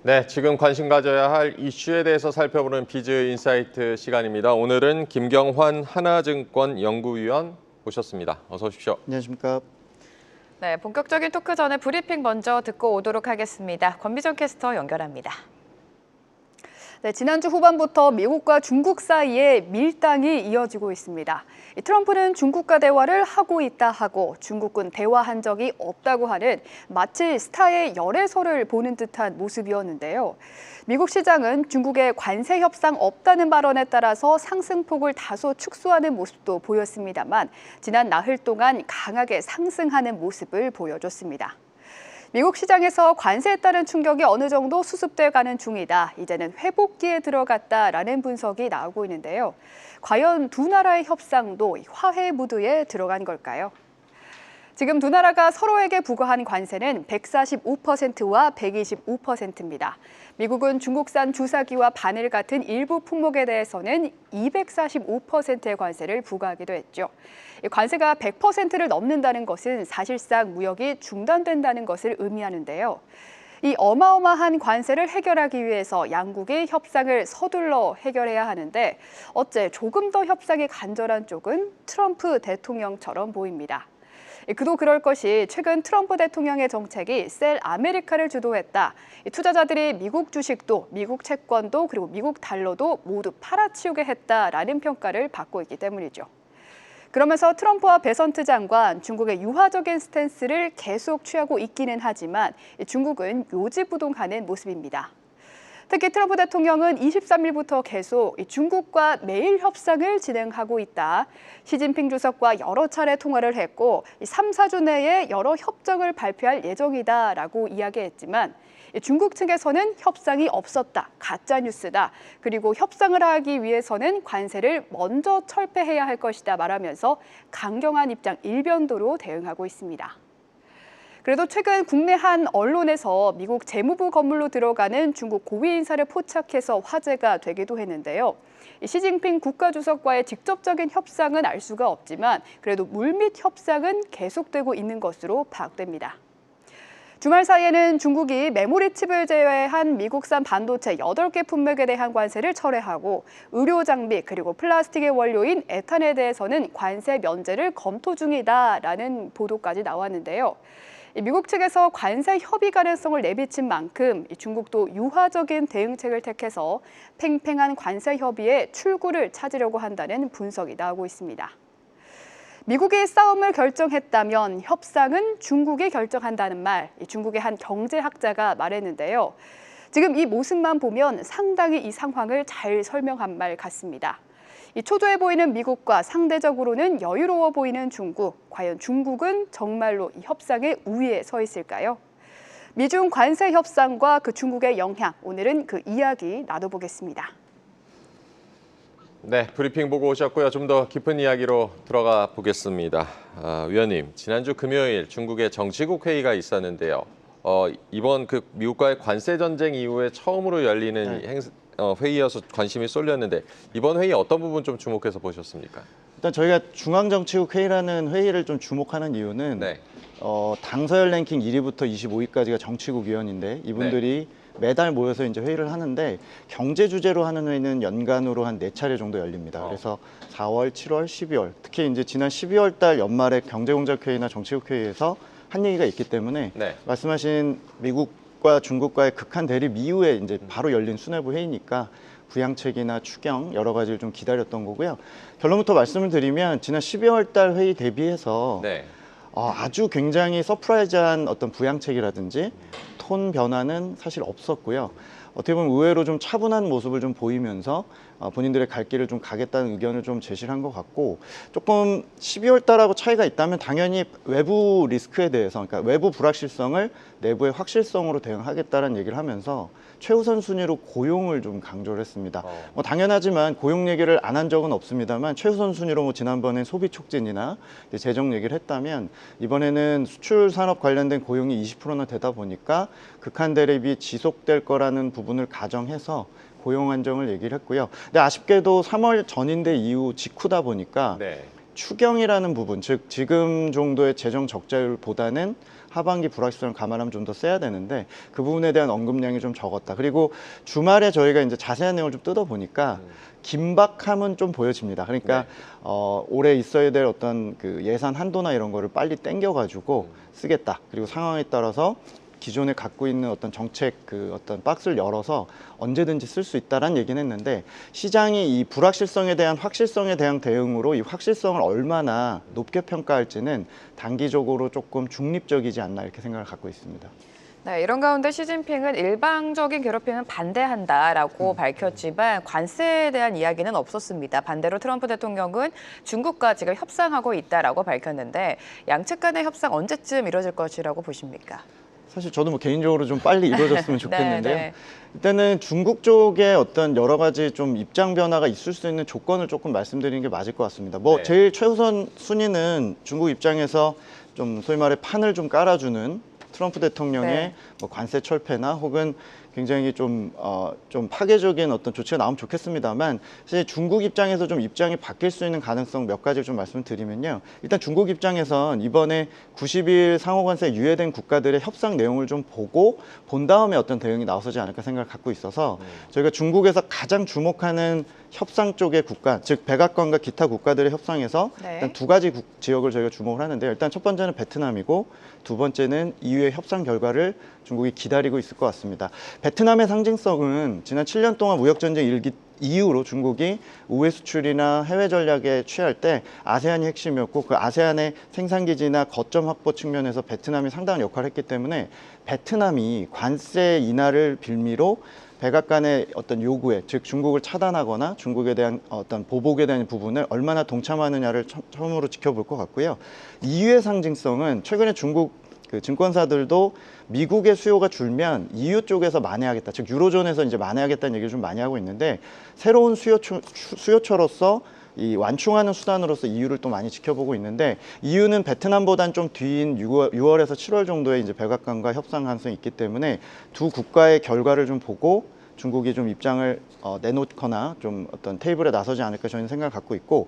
네, 지금 관심 가져야 할 이슈에 대해서 살펴보는 비즈 인사이트 시간입니다. 오늘은 김경환 하나증권 연구위원 모셨습니다. 어서 오십시오. 안녕하십니까. 네, 본격적인 토크 전에 브리핑 먼저 듣고 오도록 하겠습니다. 권미정 캐스터 연결합니다. 네, 지난주 후반부터 미국과 중국 사이에 밀당이 이어지고 있습니다. 트럼프는 중국과 대화를 하고 있다 하고 중국은 대화한 적이 없다고 하는 마치 스타의 열애설을 보는 듯한 모습이었는데요. 미국 시장은 중국의 관세 협상 없다는 발언에 따라서 상승폭을 다소 축소하는 모습도 보였습니다만 지난 나흘 동안 강하게 상승하는 모습을 보여줬습니다. 미국 시장에서 관세에 따른 충격이 어느 정도 수습돼 가는 중이다. 이제는 회복기에 들어갔다라는 분석이 나오고 있는데요. 과연 두 나라의 협상도 화해 무드에 들어간 걸까요? 지금 두 나라가 서로에게 부과한 관세는 145%와 125%입니다. 미국은 중국산 주사기와 바늘 같은 일부 품목에 대해서는 245%의 관세를 부과하기도 했죠. 관세가 100%를 넘는다는 것은 사실상 무역이 중단된다는 것을 의미하는데요. 이 어마어마한 관세를 해결하기 위해서 양국이 협상을 서둘러 해결해야 하는데 어째 조금 더 협상이 간절한 쪽은 트럼프 대통령처럼 보입니다. 그도 그럴 것이 최근 트럼프 대통령의 정책이 셀 아메리카를 주도했다. 투자자들이 미국 주식도, 미국 채권도, 그리고 미국 달러도 모두 팔아치우게 했다라는 평가를 받고 있기 때문이죠. 그러면서 트럼프와 베선트 장관, 중국의 유화적인 스탠스를 계속 취하고 있기는 하지만 중국은 요지부동하는 모습입니다. 특히 트럼프 대통령은 23일부터 계속 중국과 매일 협상을 진행하고 있다. 시진핑 주석과 여러 차례 통화를 했고 3, 4주 내에 여러 협정을 발표할 예정이다라고 이야기했지만 중국 측에서는 협상이 없었다, 가짜 뉴스다. 그리고 협상을 하기 위해서는 관세를 먼저 철폐해야 할 것이다 말하면서 강경한 입장 일변도로 대응하고 있습니다. 그래도 최근 국내 한 언론에서 미국 재무부 건물로 들어가는 중국 고위 인사를 포착해서 화제가 되기도 했는데요. 시진핑 국가주석과의 직접적인 협상은 알 수가 없지만 그래도 물밑 협상은 계속되고 있는 것으로 파악됩니다. 주말 사이에는 중국이 메모리 칩을 제외한 미국산 반도체 8개 품목에 대한 관세를 철회하고 의료 장비 그리고 플라스틱의 원료인 에탄에 대해서는 관세 면제를 검토 중이다라는 보도까지 나왔는데요. 미국 측에서 관세 협의 가능성을 내비친 만큼 중국도 유화적인 대응책을 택해서 팽팽한 관세 협의에 출구를 찾으려고 한다는 분석이 나오고 있습니다. 미국이 싸움을 결정했다면 협상은 중국이 결정한다는 말, 중국의 한 경제학자가 말했는데요. 지금 이 모습만 보면 상당히 이 상황을 잘 설명한 말 같습니다. 이 초조해 보이는 미국과 상대적으로는 여유로워 보이는 중국. 과연 중국은 정말로 이 협상의 우위에 서 있을까요? 미중 관세 협상과 그 중국의 영향, 오늘은 그 이야기 나눠보겠습니다. 네, 브리핑 보고 오셨고요. 좀 더 깊은 이야기로 들어가 보겠습니다. 위원님, 지난주 금요일 중국의 정치국 회의가 있었는데요. 이번 그 미국과의 관세 전쟁 이후에 처음으로 열리는 회의여서 관심이 쏠렸는데 이번 회의 어떤 부분 좀 주목해서 보셨습니까? 일단 저희가 중앙정치국 회의라는 회의를 좀 주목하는 이유는 당 서열 랭킹 1위부터 25위까지가 정치국 위원인데 이분들이 매달 모여서 이제 회의를 하는데 경제 주제로 하는 회의는 연간으로 한 4차례 정도 열립니다. 그래서 4월, 7월, 12월 특히 이제 지난 12월 달 연말에 경제공작회의나 정치국 회의에서 한 얘기가 있기 때문에 말씀하신 미국과 중국과의 극한 대립 이후에 이제 바로 열린 수뇌부 회의니까 부양책이나 추경 여러 가지를 좀 기다렸던 거고요. 결론부터 말씀을 드리면 지난 12월 달 회의 대비해서 아주 굉장히 서프라이즈한 어떤 부양책이라든지 톤 변화는 사실 없었고요. 어떻게 보면 의외로 좀 차분한 모습을 좀 보이면서 본인들의 갈 길을 좀 가겠다는 의견을 좀 제시를 한 것 같고 조금 12월 달하고 차이가 있다면 당연히 외부 리스크에 대해서 그러니까 외부 불확실성을 내부의 확실성으로 대응하겠다는 얘기를 하면서 최우선 순위로 고용을 좀 강조를 했습니다. 뭐 당연하지만 고용 얘기를 안 한 적은 없습니다만 최우선 순위로 뭐 지난번에 소비 촉진이나 재정 얘기를 했다면 이번에는 수출 산업 관련된 고용이 20%나 되다 보니까 극한 대립이 지속될 거라는 부분을 가정해서 고용 안정을 얘기를 했고요. 근데 아쉽게도 3월 전인대 이후 직후다 보니까 추경이라는 부분, 즉 지금 정도의 재정 적자율보다는 하반기 불확실성을 감안하면 좀 더 세야 되는데 그 부분에 대한 언급량이 좀 적었다. 그리고 주말에 저희가 이제 자세한 내용을 좀 뜯어보니까 긴박함은 좀 보여집니다. 그러니까 올해 있어야 될 어떤 그 예산 한도나 이런 거를 빨리 땡겨가지고 쓰겠다. 그리고 상황에 따라서 기존에 갖고 있는 어떤 정책 그 어떤 박스를 열어서 언제든지 쓸 수 있다라는 얘기는 했는데 시장이 이 불확실성에 대한 확실성에 대한 대응으로 이 확실성을 얼마나 높게 평가할지는 단기적으로 조금 중립적이지 않나 이렇게 생각을 갖고 있습니다. 네, 이런 가운데 시진핑은 일방적인 괴롭힘은 반대한다라고 밝혔지만 관세에 대한 이야기는 없었습니다. 반대로 트럼프 대통령은 중국과 지금 협상하고 있다라고 밝혔는데 양측 간의 협상 언제쯤 이뤄질 것이라고 보십니까? 사실 저도 뭐 개인적으로 좀 빨리 이루어졌으면 좋겠는데요. 네. 일단은 중국 쪽에 어떤 여러 가지 좀 입장 변화가 있을 수 있는 조건을 조금 말씀드리는 게 맞을 것 같습니다. 뭐 네. 제일 최우선 순위는 중국 입장에서 좀 소위 말해 판을 좀 깔아주는 트럼프 대통령의 네. 뭐 관세 철폐나 혹은 굉장히 좀 파괴적인 어떤 조치가 나오면 좋겠습니다만 사실 중국 입장에서 좀 입장이 바뀔 수 있는 가능성 몇 가지를 좀 말씀을 드리면요. 일단 중국 입장에선 이번에 90일 상호관세 유예된 국가들의 협상 내용을 좀 보고 본 다음에 어떤 대응이 나서지 않을까 생각을 갖고 있어서 저희가 중국에서 가장 주목하는 협상 쪽의 국가, 즉 백악관과 기타 국가들의 협상에서 네. 일단 두 가지 지역을 저희가 주목을 하는데요. 일단 첫 번째는 베트남이고 두 번째는 EU의 협상 결과를 중국이 기다리고 있을 것 같습니다. 베트남의 상징성은 지난 7년 동안 무역전쟁 일기 이후로 중국이 우회 수출이나 해외 전략에 취할 때 아세안이 핵심이었고 그 아세안의 생산기지나 거점 확보 측면에서 베트남이 상당한 역할을 했기 때문에 베트남이 관세 인하를 빌미로 백악관의 어떤 요구에, 즉 중국을 차단하거나 중국에 대한 어떤 보복에 대한 부분을 얼마나 동참하느냐를 처음으로 지켜볼 것 같고요. EU의 상징성은 최근에 중국 그 증권사들도 미국의 수요가 줄면 EU 쪽에서 만회하겠다, 즉 유로존에서 이제 만회하겠다는 얘기를 좀 많이 하고 있는데 새로운 수요처로서 이 완충하는 수단으로서 EU를 또 많이 지켜보고 있는데 EU는 베트남보단 좀 뒤인 6월에서 7월 정도에 이제 백악관과 협상 가능성이 있기 때문에 두 국가의 결과를 좀 보고 중국이 좀 입장을 내놓거나 좀 어떤 테이블에 나서지 않을까 저희는 생각을 갖고 있고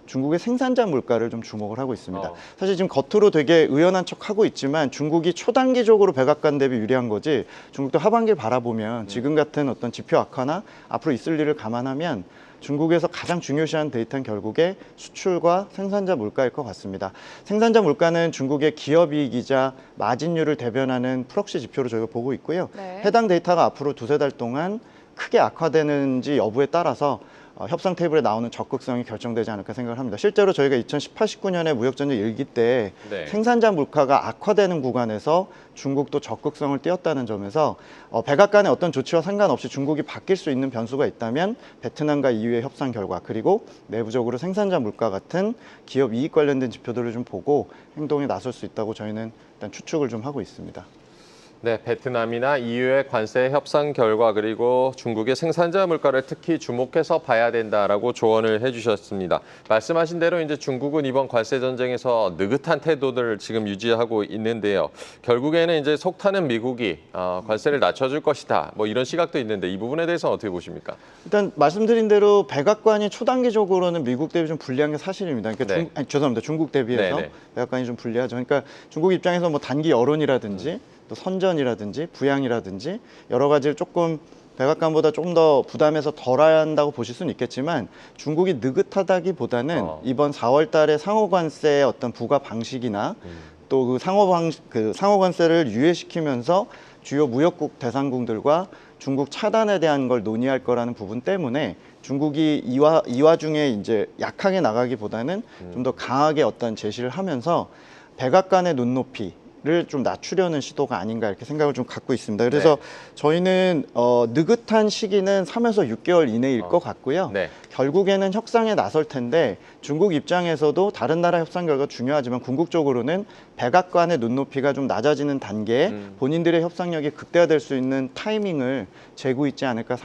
중국의 생산자 물가를 좀 주목을 하고 있습니다. 사실 지금 겉으로 되게 의연한 척하고 있지만 중국이 초단기적으로 백악관 대비 유리한 거지 중국도 하반기를 바라보면 지금 같은 어떤 지표 악화나 앞으로 있을 일을 감안하면 중국에서 가장 중요시하는 데이터는 결국에 수출과 생산자 물가일 것 같습니다. 생산자 물가는 중국의 기업이익이자 마진율을 대변하는 프록시 지표로 저희가 보고 있고요. 네. 해당 데이터가 앞으로 두세 달 동안 크게 악화되는지 여부에 따라서 협상 테이블에 나오는 적극성이 결정되지 않을까 생각을 합니다. 실제로 저희가 2018, 19년에 무역전쟁 일기 때 네. 생산자 물가가 악화되는 구간에서 중국도 적극성을 띄었다는 점에서 백악관의 어떤 조치와 상관없이 중국이 바뀔 수 있는 변수가 있다면 베트남과 EU의 협상 결과 그리고 내부적으로 생산자 물가 같은 기업 이익 관련된 지표들을 좀 보고 행동에 나설 수 있다고 저희는 일단 추측을 좀 하고 있습니다. 네, 베트남이나 EU의 관세 협상 결과 그리고 중국의 생산자 물가를 특히 주목해서 봐야 된다라고 조언을 해주셨습니다. 말씀하신 대로 이제 중국은 이번 관세 전쟁에서 느긋한 태도를 지금 유지하고 있는데요. 결국에는 이제 속타는 미국이 관세를 낮춰줄 것이다. 뭐 이런 시각도 있는데 이 부분에 대해서 어떻게 보십니까? 일단 말씀드린 대로 백악관이 초단기적으로는 미국 대비 좀 불리한 게 사실입니다. 그러니까 네. 죄송합니다. 중국 대비해서 네네. 백악관이 좀 불리하죠. 그러니까 중국 입장에서 뭐 단기 여론이라든지 또 선전이라든지 부양이라든지 여러 가지를 조금 백악관보다 조금 더 부담해서 덜 한다고 보실 수는 있겠지만 중국이 느긋하다기보다는 이번 4월 달에 상호관세의 어떤 부과 방식이나 또 그 상호관세를 유예시키면서 주요 무역국 대상국들과 중국 차단에 대한 걸 논의할 거라는 부분 때문에 중국이 이 와중에 이제 약하게 나가기보다는 좀 더 강하게 어떤 제시를 하면서 백악관의 눈높이를 좀 낮추려는 시도가 아닌가 이렇게 생각을 좀 갖고 있습니다. 그래서 네. 저희는 느긋한 시기는 3에서 6개월 이내일 것 같고요. 네. 결국에는 협상에 나설 텐데 중국 입장에서도 다른 나라 협상 결과 중요하지만 궁극적으로는 백악관의 눈높이가 좀 낮아지는 단계에 본인들의 협상력이 극대화될 수 있는 타이밍을 재고 있지 않을까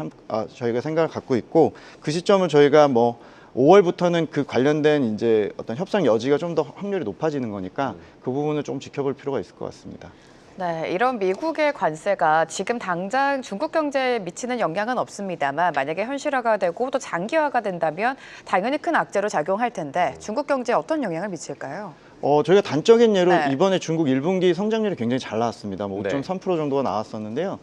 저희가 생각을 갖고 있고 그 시점을 저희가 뭐 5월부터는 그 관련된 이제 어떤 협상 여지가 좀 더 확률이 높아지는 거니까 그 부분을 좀 지켜볼 필요가 있을 것 같습니다. 네, 이런 미국의 관세가 지금 당장 중국 경제에 미치는 영향은 없습니다만 만약에 현실화가 되고 또 장기화가 된다면 당연히 큰 악재로 작용할 텐데 중국 경제에 어떤 영향을 미칠까요? 저희가 단적인 예로 네. 이번에 중국 1분기 성장률이 굉장히 잘 나왔습니다. 뭐 5.3% 정도가 나왔었는데요.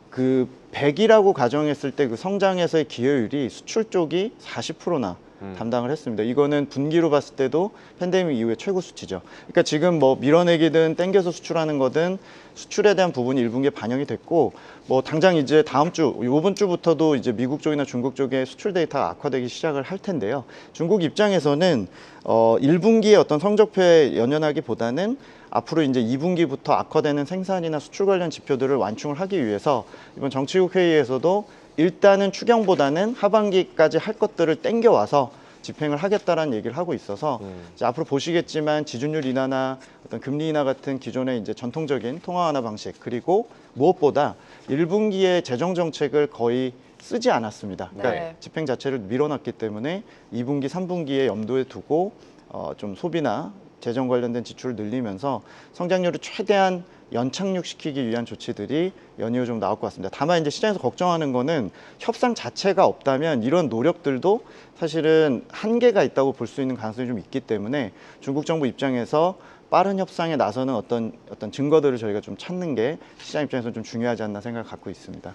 그 100이라고 가정했을 때 그 성장에서의 기여율이 수출 쪽이 40%나 담당을 했습니다. 이거는 분기로 봤을 때도 팬데믹 이후에 최고 수치죠. 그러니까 지금 뭐 밀어내기든 땡겨서 수출하는 거든 수출에 대한 부분이 1분기에 반영이 됐고 뭐 당장 이제 다음 주, 이번 주부터도 이제 미국 쪽이나 중국 쪽에 수출 데이터가 악화되기 시작을 할 텐데요. 중국 입장에서는 1분기의 어떤 성적표에 연연하기보다는 앞으로 이제 2분기부터 악화되는 생산이나 수출 관련 지표들을 완충을 하기 위해서 이번 정치국 회의에서도 일단은 추경보다는 하반기까지 할 것들을 땡겨와서 집행을 하겠다라는 얘기를 하고 있어서 이제 앞으로 보시겠지만 지준율 인하나 어떤 금리 인하 같은 기존의 이제 전통적인 통화 완화 방식 그리고 무엇보다 1분기에 재정 정책을 거의 쓰지 않았습니다. 그러니까 네. 집행 자체를 밀어놨기 때문에 2분기, 3분기에 염두에 두고 좀 소비나 재정 관련된 지출을 늘리면서 성장률을 최대한 연착륙시키기 위한 조치들이 연이어 좀 나올 것 같습니다. 다만 이제 시장에서 걱정하는 거는 협상 자체가 없다면 이런 노력들도 사실은 한계가 있다고 볼 수 있는 가능성이 좀 있기 때문에 중국 정부 입장에서 빠른 협상에 나서는 어떤 증거들을 저희가 좀 찾는 게 시장 입장에서 좀 중요하지 않나 생각을 갖고 있습니다.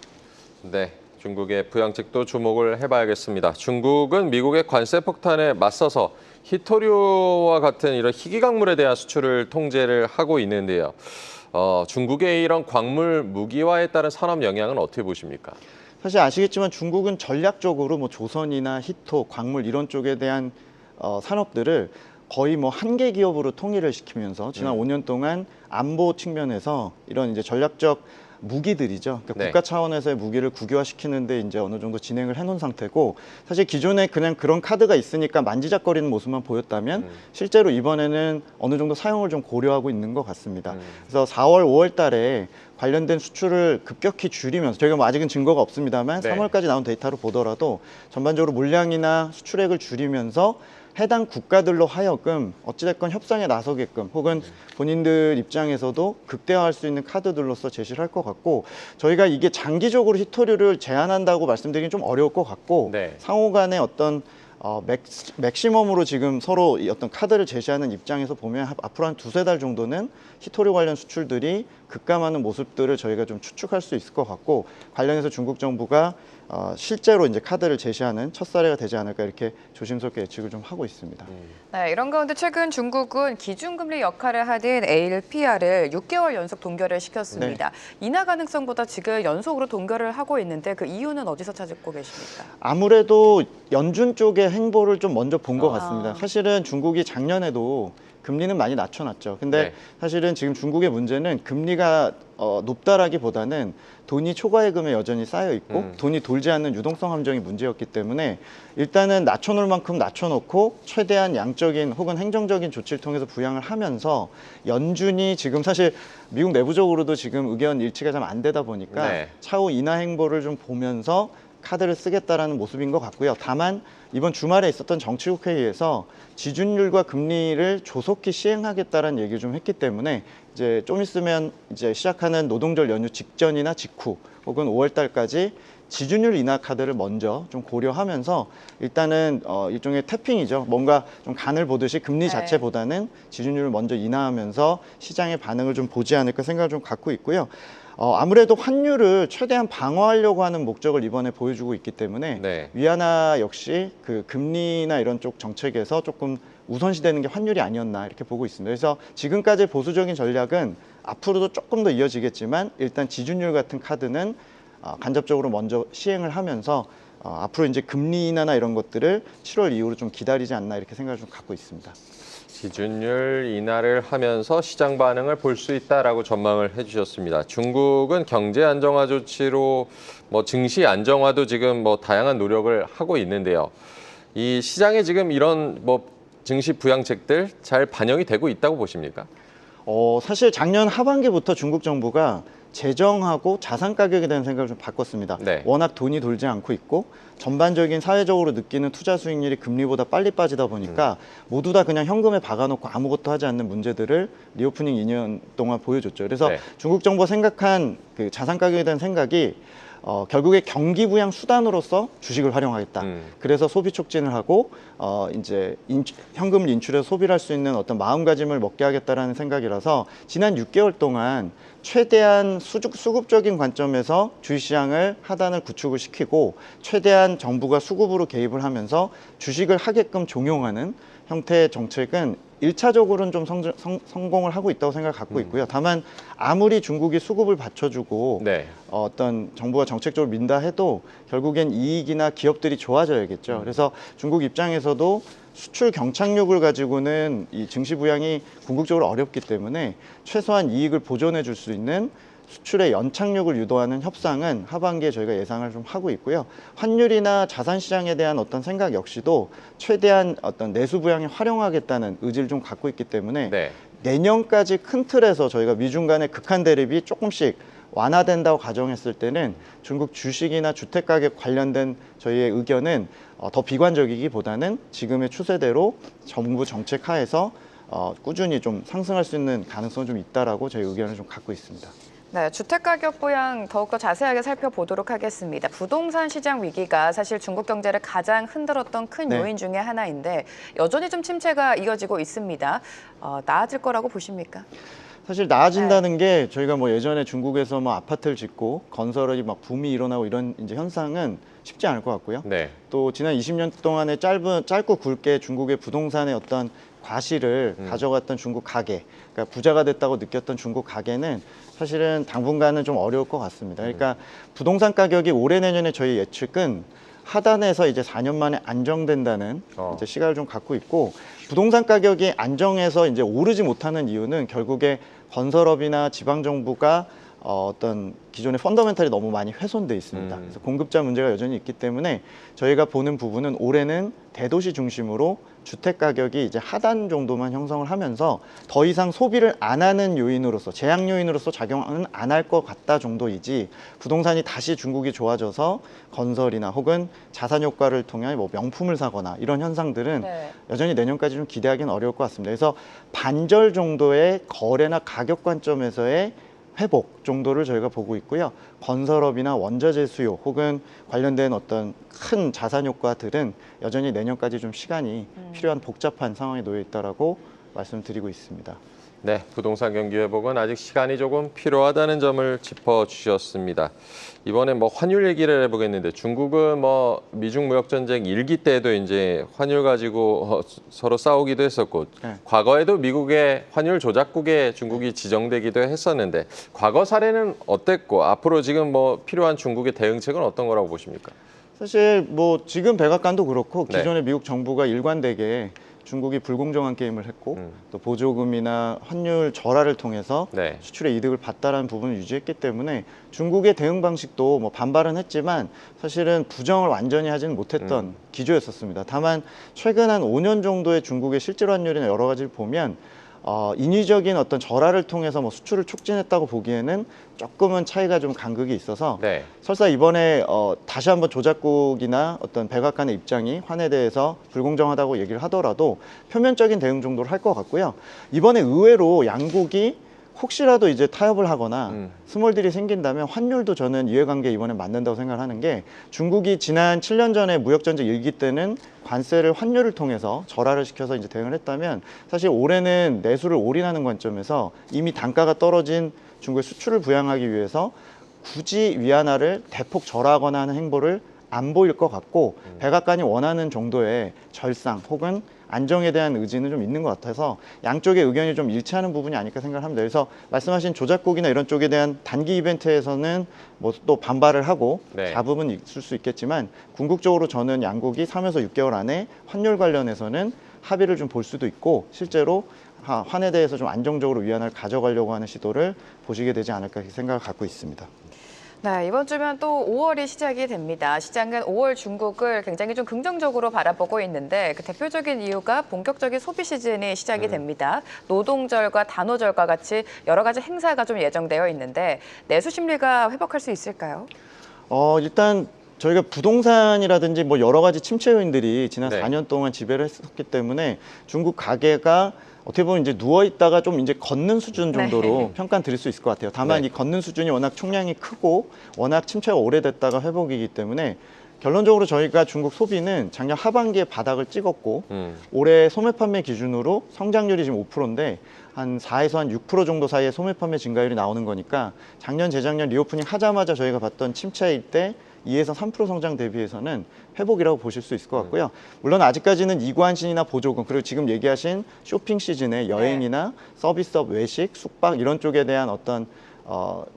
네, 중국의 부양책도 주목을 해봐야겠습니다. 중국은 미국의 관세 폭탄에 맞서서 희토류와 같은 이런 희귀광물에 대한 수출을 통제를 하고 있는데요. 중국의 이런 광물 무기화에 따른 산업 영향은 어떻게 보십니까? 사실 아시겠지만 중국은 전략적으로 뭐 조선이나 희토, 광물 이런 쪽에 대한 산업들을 거의 뭐 한 개 기업으로 통일을 시키면서 지난 5년 동안 안보 측면에서 이런 이제 전략적 무기들이죠. 그러니까 네. 국가 차원에서의 무기를 국유화시키는데 이제 어느 정도 진행을 해놓은 상태고 사실 기존에 그냥 그런 카드가 있으니까 만지작거리는 모습만 보였다면 실제로 이번에는 어느 정도 사용을 좀 고려하고 있는 것 같습니다. 그래서 4월, 5월 달에 관련된 수출을 급격히 줄이면서 저희가 뭐 아직은 증거가 없습니다만 네. 3월까지 나온 데이터로 보더라도 전반적으로 물량이나 수출액을 줄이면서 해당 국가들로 하여금 어찌됐건 협상에 나서게끔 혹은 본인들 입장에서도 극대화할 수 있는 카드들로서 제시를 할 것 같고 저희가 이게 장기적으로 희토류를 제한한다고 말씀드리긴 좀 어려울 것 같고 네. 상호 간의 어떤 맥시멈으로 지금 서로 이 어떤 카드를 제시하는 입장에서 보면 앞으로 한 두세 달 정도는 희토류 관련 수출들이 급감하는 모습들을 저희가 좀 추측할 수 있을 것 같고 관련해서 중국 정부가 실제로 이제 카드를 제시하는 첫 사례가 되지 않을까 이렇게 조심스럽게 예측을 좀 하고 있습니다. 네, 이런 가운데 최근 중국은 기준금리 역할을 하는 ALPR을 6개월 연속 동결을 시켰습니다. 인하 가능성보다 지금 연속으로 동결을 하고 있는데 그 이유는 어디서 찾고 계십니까? 아무래도 연준 쪽의 행보를 좀 먼저 본 것 같습니다. 사실은 중국이 작년에도 금리는 많이 낮춰놨죠. 근데 사실은 지금 중국의 문제는 금리가 높다라기보다는 돈이 초과예금에 여전히 쌓여 있고 돈이 돌지 않는 유동성 함정이 문제였기 때문에 일단은 낮춰놓을 만큼 낮춰놓고 최대한 양적인 혹은 행정적인 조치를 통해서 부양을 하면서 연준이 지금 사실 미국 내부적으로도 지금 의견 일치가 좀 안 되다 보니까 차후 인하 행보를 좀 보면서 카드를 쓰겠다라는 모습인 것 같고요. 다만 이번 주말에 있었던 정치국 회의에서 지준율과 금리를 조속히 시행하겠다라는 얘기를 좀 했기 때문에 이제 좀 있으면 이제 시작하는 노동절 연휴 직전이나 직후 혹은 5월 달까지 지준율 인하 카드를 먼저 좀 고려하면서 일단은 일종의 태핑이죠. 뭔가 좀 간을 보듯이 금리 자체보다는 지준율을 먼저 인하하면서 시장의 반응을 좀 보지 않을까 생각을 좀 갖고 있고요. 아무래도 환율을 최대한 방어하려고 하는 목적을 이번에 보여주고 있기 때문에 위안화 역시 그 금리나 이런 쪽 정책에서 조금 우선시되는 게 환율이 아니었나 이렇게 보고 있습니다. 그래서 지금까지 보수적인 전략은 앞으로도 조금 더 이어지겠지만 일단 지준율 같은 카드는 간접적으로 먼저 시행을 하면서 앞으로 이제 금리 인하나 이런 것들을 7월 이후로 좀 기다리지 않나 이렇게 생각을 좀 갖고 있습니다. 지준율 인하를 하면서 시장 반응을 볼 수 있다라고 전망을 해주셨습니다. 중국은 경제 안정화 조치로 뭐 증시 안정화도 지금 뭐 다양한 노력을 하고 있는데요. 이 시장에 지금 이런 뭐 증시 부양책들 잘 반영이 되고 있다고 보십니까? 사실 작년 하반기부터 중국 정부가 재정하고 자산 가격에 대한 생각을 좀 바꿨습니다. 네. 워낙 돈이 돌지 않고 있고 전반적인 사회적으로 느끼는 투자 수익률이 금리보다 빨리 빠지다 보니까 모두 다 그냥 현금에 박아놓고 아무것도 하지 않는 문제들을 리오프닝 2년 동안 보여줬죠. 그래서 네. 중국 정부가 생각한 그 자산 가격에 대한 생각이 결국에 경기 부양 수단으로서 주식을 활용하겠다. 그래서 소비 촉진을 하고 이제 현금을 인출해서 소비를 할 수 있는 어떤 마음가짐을 먹게 하겠다라는 생각이라서 지난 6개월 동안 최대한 수급적인 관점에서 주식시장을 하단을 구축을 시키고 최대한 정부가 수급으로 개입을 하면서 주식을 하게끔 종용하는 형태의 정책은 1차적으로는 좀 성공을 하고 있다고 생각을 갖고 있고요. 다만 아무리 중국이 수급을 받쳐주고 네. 어떤 정부가 정책적으로 민다 해도 결국엔 이익이나 기업들이 좋아져야겠죠. 그래서 중국 입장에서도 수출 경착륙을 가지고는 이 증시 부양이 궁극적으로 어렵기 때문에 최소한 이익을 보존해 줄 수 있는 수출의 연착륙을 유도하는 협상은 하반기에 저희가 예상을 좀 하고 있고요. 환율이나 자산 시장에 대한 어떤 생각 역시도 최대한 어떤 내수 부양에 활용하겠다는 의지를 좀 갖고 있기 때문에 네. 내년까지 큰 틀에서 저희가 미중 간의 극한 대립이 조금씩 완화된다고 가정했을 때는 중국 주식이나 주택 가격 관련된 저희의 의견은 더 비관적이기보다는 지금의 추세대로 정부 정책 하에서 꾸준히 좀 상승할 수 있는 가능성이 좀 있다라고 저희 의견을 좀 갖고 있습니다. 네, 주택가격 부양 더욱더 자세하게 살펴보도록 하겠습니다. 부동산 시장 위기가 사실 중국 경제를 가장 흔들었던 큰 네. 요인 중에 하나인데 여전히 좀 침체가 이어지고 있습니다. 나아질 거라고 보십니까? 사실 나아진다는 게 저희가 뭐 예전에 중국에서 뭐 아파트를 짓고 건설이 막 붐이 일어나고 이런 이제 현상은 쉽지 않을 것 같고요. 네. 또 지난 20년 동안의 짧고 굵게 중국의 부동산의 어떤 과실을 가져갔던 중국 가계, 그러니까 부자가 됐다고 느꼈던 중국 가계는 사실은 당분간은 좀 어려울 것 같습니다. 그러니까 부동산 가격이 올해 내년에 저희 예측은 하단에서 이제 4년 만에 안정된다는 이제 시각을 좀 갖고 있고 부동산 가격이 안정해서 이제 오르지 못하는 이유는 결국에 건설업이나 지방 정부가 어떤 기존의 펀더멘탈이 너무 많이 훼손돼 있습니다. 그래서 공급자 문제가 여전히 있기 때문에 저희가 보는 부분은 올해는 대도시 중심으로 주택 가격이 이제 하단 정도만 형성을 하면서 더 이상 소비를 안 하는 요인으로서 제약 요인으로서 작용은 안 할 것 같다 정도이지 부동산이 다시 중국이 좋아져서 건설이나 혹은 자산 효과를 통해 뭐 명품을 사거나 이런 현상들은 네. 여전히 내년까지 좀 기대하기는 어려울 것 같습니다. 그래서 반절 정도의 거래나 가격 관점에서의 회복 정도를 저희가 보고 있고요. 건설업이나 원자재 수요 혹은 관련된 어떤 큰 자산 효과들은 여전히 내년까지 좀 시간이 필요한 복잡한 상황에 놓여 있다라고 말씀드리고 있습니다. 네, 부동산 경기 회복은 아직 시간이 조금 필요하다는 점을 짚어주셨습니다. 이번에 뭐 환율 얘기를 해보겠는데 중국은 뭐 미중 무역 전쟁 1기 때도 이제 환율 가지고 서로 싸우기도 했었고 네. 과거에도 미국의 환율 조작국에 중국이 지정되기도 했었는데 과거 사례는 어땠고 앞으로 지금 뭐 필요한 중국의 대응책은 어떤 거라고 보십니까? 사실 뭐 지금 백악관도 그렇고 네. 기존의 미국 정부가 일관되게 중국이 불공정한 게임을 했고 또 보조금이나 환율 절하를 통해서 네. 수출의 이득을 봤다라는 부분을 유지했기 때문에 중국의 대응 방식도 뭐 반발은 했지만 사실은 부정을 완전히 하지는 못했던 기조였었습니다. 다만 최근 한 5년 정도의 중국의 실질 환율이나 여러 가지를 보면 인위적인 어떤 절하를 통해서 뭐 수출을 촉진했다고 보기에는 조금은 차이가 좀 간극이 있어서 네. 설사 이번에 다시 한번 조작국이나 어떤 백악관의 입장이 환에 대해서 불공정하다고 얘기를 하더라도 표면적인 대응 정도를 할 것 같고요. 이번에 의외로 양국이 혹시라도 이제 타협을 하거나 스몰딜이 생긴다면 환율도 저는 이해관계 이번에 맞는다고 생각을 하는 게 중국이 지난 7년 전에 무역전쟁 1기 때는 관세를 환율을 통해서 절하를 시켜서 이제 대응을 했다면 사실 올해는 내수를 올인하는 관점에서 이미 단가가 떨어진 중국의 수출을 부양하기 위해서 굳이 위안화를 대폭 절하하거나 하는 행보를 안 보일 것 같고 백악관이 원하는 정도의 절상 혹은 안정에 대한 의지는 좀 있는 것 같아서 양쪽의 의견이 좀 일치하는 부분이 아닐까 생각합니다. 그래서 말씀하신 조작국이나 이런 쪽에 대한 단기 이벤트에서는 뭐 또 반발을 하고 네. 잡음은 있을 수 있겠지만 궁극적으로 저는 양국이 3에서 6개월 안에 환율 관련해서는 합의를 좀 볼 수도 있고 실제로 환에 대해서 좀 안정적으로 위안화를 가져가려고 하는 시도를 보시게 되지 않을까 생각을 갖고 있습니다. 네, 이번 주면 또 5월이 시작이 됩니다. 시장은 5월 중국을 굉장히 좀 긍정적으로 바라보고 있는데 그 대표적인 이유가 본격적인 소비 시즌이 시작이 됩니다. 노동절과 단오절과 같이 여러 가지 행사가 좀 예정되어 있는데 내수 심리가 회복할 수 있을까요? 일단 저희가 부동산이라든지 뭐 여러 가지 침체 요인들이 지난 네. 4년 동안 지배를 했었기 때문에 중국 가게가 어떻게 보면 이제 누워 있다가 좀 이제 걷는 수준 정도로 네. 평가는 드릴 수 있을 것 같아요. 다만 네. 이 걷는 수준이 워낙 총량이 크고 워낙 침체가 오래됐다가 회복이기 때문에 결론적으로 저희가 중국 소비는 작년 하반기에 바닥을 찍었고 올해 소매 판매 기준으로 성장률이 지금 5%인데 한 4에서 한 6% 정도 사이에 소매 판매 증가율이 나오는 거니까 작년, 재작년 리오프닝 하자마자 저희가 봤던 침체일 때 2에서 3% 성장 대비해서는 회복이라고 보실 수 있을 것 같고요. 물론 아직까지는 이관신이나 보조금 그리고 지금 얘기하신 쇼핑 시즌에 여행이나 서비스업, 외식, 숙박 이런 쪽에 대한 어떤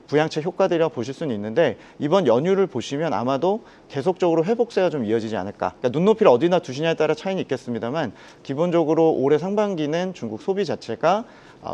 부양책 효과들이라고 보실 수는 있는데 이번 연휴를 보시면 아마도 계속적으로 회복세가 좀 이어지지 않을까. 그러니까 눈높이를 어디나 두시냐에 따라 차이는 있겠습니다만 기본적으로 올해 상반기는 중국 소비 자체가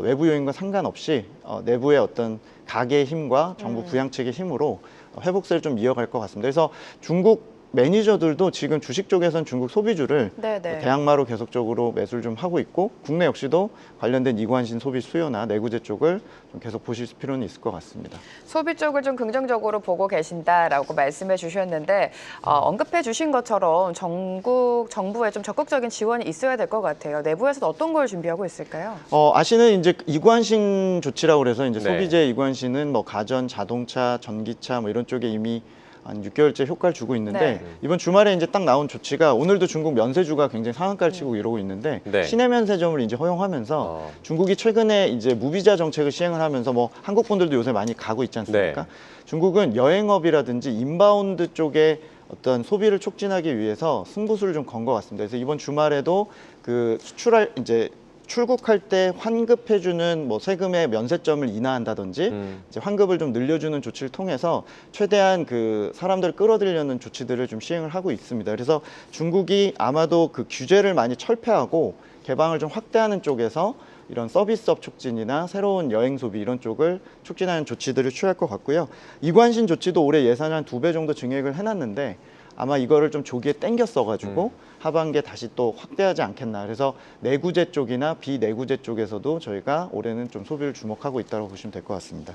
외부 요인과 상관없이 내부의 어떤 가계의 힘과 정부 부양책의 힘으로 회복세를 좀 이어갈 것 같습니다. 그래서 중국 매니저들도 지금 주식 쪽에서는 중국 소비주를 네네. 대항마로 계속적으로 매수를 좀 하고 있고 국내 역시도 관련된 이관신 소비 수요나 내구재 쪽을 좀 계속 보실 필요는 있을 것 같습니다. 소비 쪽을 좀 긍정적으로 보고 계신다라고 말씀해 주셨는데 언급해 주신 것처럼 정부의 좀 적극적인 지원이 있어야 될 것 같아요. 내부에서는 어떤 걸 준비하고 있을까요? 아시는 이제 이관신 조치라고 그래서 이제 네. 소비재 이관신은 뭐 가전, 자동차, 전기차 뭐 이런 쪽에 이미 한 6개월째 효과를 주고 있는데 네. 이번 주말에 이제 딱 나온 조치가 오늘도 중국 면세주가 굉장히 상한가를 치고 이러고 있는데 네. 시내 면세점을 이제 허용하면서 중국이 최근에 이제 무비자 정책을 시행을 하면서 뭐 한국 분들도 요새 많이 가고 있지 않습니까? 네. 중국은 여행업이라든지 인바운드 쪽에 어떤 소비를 촉진하기 위해서 승부수를 좀 건 것 같습니다. 그래서 이번 주말에도 그 수출할 이제 출국할 때 환급해주는 뭐 세금의 면세점을 인하한다든지 이제 환급을 좀 늘려주는 조치를 통해서 최대한 그 사람들을 끌어들이려는 조치들을 좀 시행을 하고 있습니다. 그래서 중국이 아마도 그 규제를 많이 철폐하고 개방을 좀 확대하는 쪽에서 이런 서비스업 촉진이나 새로운 여행 소비 이런 쪽을 촉진하는 조치들을 취할 것 같고요. 이관신 조치도 올해 예산을 한 2배 정도 증액을 해놨는데 아마 이거를 좀 조기에 땡겨 써가지고 하반기에 다시 또 확대하지 않겠나. 그래서 내구재 쪽이나 비내구재 쪽에서도 저희가 올해는 좀 소비를 주목하고 있다고 보시면 될 것 같습니다.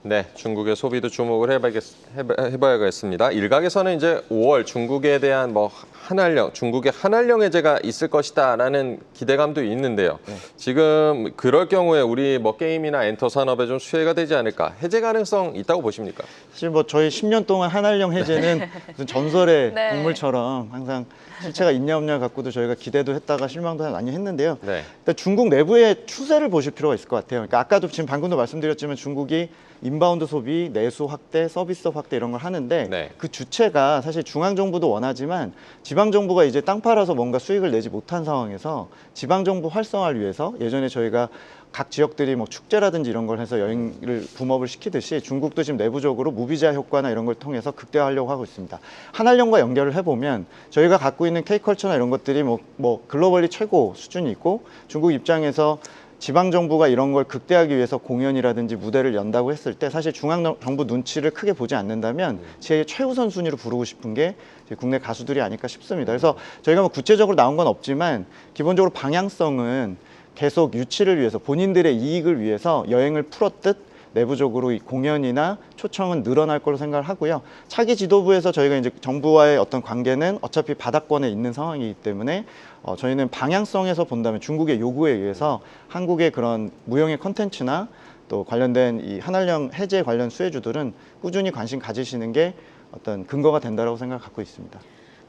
네, 중국의 소비도 주목을 해봐야겠습니다. 일각에서는 이제 5월 중국에 대한 뭐 중국의 한한령 해제가 있을 것이다라는 기대감도 있는데요. 네. 지금 그럴 경우에 우리 뭐 게임이나 엔터 산업에 좀 수혜가 되지 않을까? 해제 가능성 있다고 보십니까? 사실 뭐 저희 10년 동안 한한령 해제는 무슨 전설의 네. 동물처럼 항상 실체가 있냐 없냐 갖고도 저희가 기대도 했다가 실망도 많이 했는데요. 네. 일단 중국 내부의 추세를 보실 필요가 있을 것 같아요. 그러니까 아까도 지금 방금도 말씀드렸지만 중국이 인바운드 소비, 내수 확대, 서비스업 확대 이런 걸 하는데 네. 그 주체가 사실 중앙정부도 원하지만 지방정부가 이제 땅 팔아서 뭔가 수익을 내지 못한 상황에서 지방정부 활성화를 위해서 예전에 저희가 각 지역들이 뭐 축제라든지 이런 걸 해서 여행을 붐업을 시키듯이 중국도 지금 내부적으로 무비자 효과나 이런 걸 통해서 극대화하려고 하고 있습니다. 한한령과 연결을 해보면 저희가 갖고 있는 K컬처나 이런 것들이 뭐 글로벌리 최고 수준이 있고 중국 입장에서 지방정부가 이런 걸 극대화하기 위해서 공연이라든지 무대를 연다고 했을 때 사실 중앙정부 눈치를 크게 보지 않는다면 제 최우선 순위로 부르고 싶은 게 국내 가수들이 아닐까 싶습니다. 그래서 저희가 뭐 구체적으로 나온 건 없지만 기본적으로 방향성은 계속 유치를 위해서 본인들의 이익을 위해서 여행을 풀었듯 내부적으로 이 공연이나 초청은 늘어날 거로 생각을 하고요. 차기 지도부에서 저희가 이제 정부와의 어떤 관계는 어차피 바닥권에 있는 상황이기 때문에 저희는 방향성에서 본다면 중국의 요구에 의해서 한국의 그런 무형의 컨텐츠나 또 관련된 이 한한령 해제 관련 수혜주들은 꾸준히 관심 가지시는 게 어떤 근거가 된다라고 생각을 갖고 있습니다.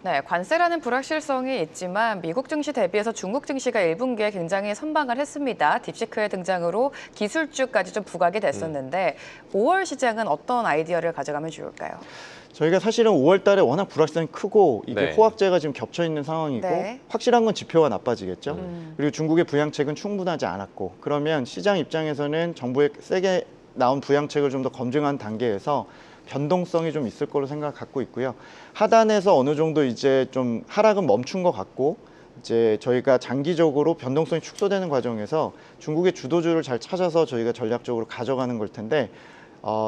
네, 관세라는 불확실성이 있지만 미국 증시 대비해서 중국 증시가 1분기에 굉장히 선방을 했습니다. 딥시크의 등장으로 기술주까지 좀 부각이 됐었는데 5월 시장은 어떤 아이디어를 가져가면 좋을까요? 저희가 사실은 5월 달에 워낙 불확실성이 크고 이게 네. 호황제가 지금 겹쳐 있는 상황이고 네. 확실한 건 지표가 나빠지겠죠. 그리고 중국의 부양책은 충분하지 않았고 그러면 시장 입장에서는 정부의 세게 나온 부양책을 좀 더 검증한 단계에서 변동성이 좀 있을 거로 생각을 갖고 있고요. 하단에서 어느 정도 이제 좀 하락은 멈춘 것 같고 이제 저희가 장기적으로 변동성이 축소되는 과정에서 중국의 주도주를 잘 찾아서 저희가 전략적으로 가져가는 걸 텐데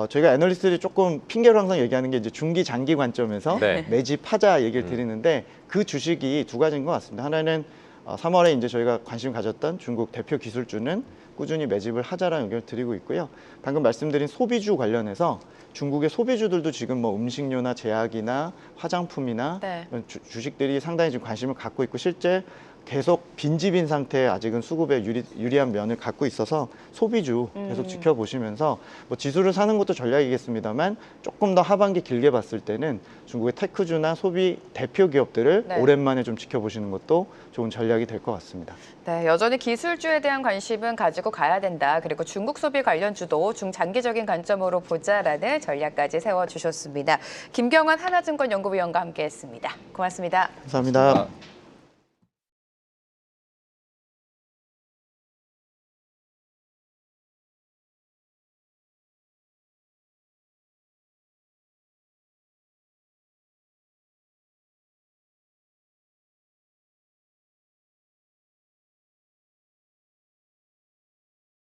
저희가 애널리스트들이 조금 핑계로 항상 얘기하는 게 이제 중기 장기 관점에서 네. 매집하자 얘기를 드리는데 그 주식이 두 가지인 것 같습니다. 하나는 3월에 이제 저희가 관심 가졌던 중국 대표 기술주는 꾸준히 매집을 하자라는 의견을 드리고 있고요. 방금 말씀드린 소비주 관련해서 중국의 소비주들도 지금 뭐 음식료나 제약이나 화장품이나 네. 이런 주식들이 상당히 지금 관심을 갖고 있고 실제 계속 빈집인 상태에 아직은 수급에 유리한 면을 갖고 있어서 소비주 계속 지켜보시면서 뭐 지수를 사는 것도 전략이겠습니다만 조금 더 하반기 길게 봤을 때는 중국의 테크주나 소비 대표 기업들을 네. 오랜만에 좀 지켜보시는 것도 좋은 전략이 될 것 같습니다. 네, 여전히 기술주에 대한 관심은 가지고 가야 된다. 그리고 중국 소비 관련주도 중장기적인 관점으로 보자라는 전략까지 세워주셨습니다. 김경환 하나증권 연구위원과 함께했습니다. 고맙습니다. 감사합니다.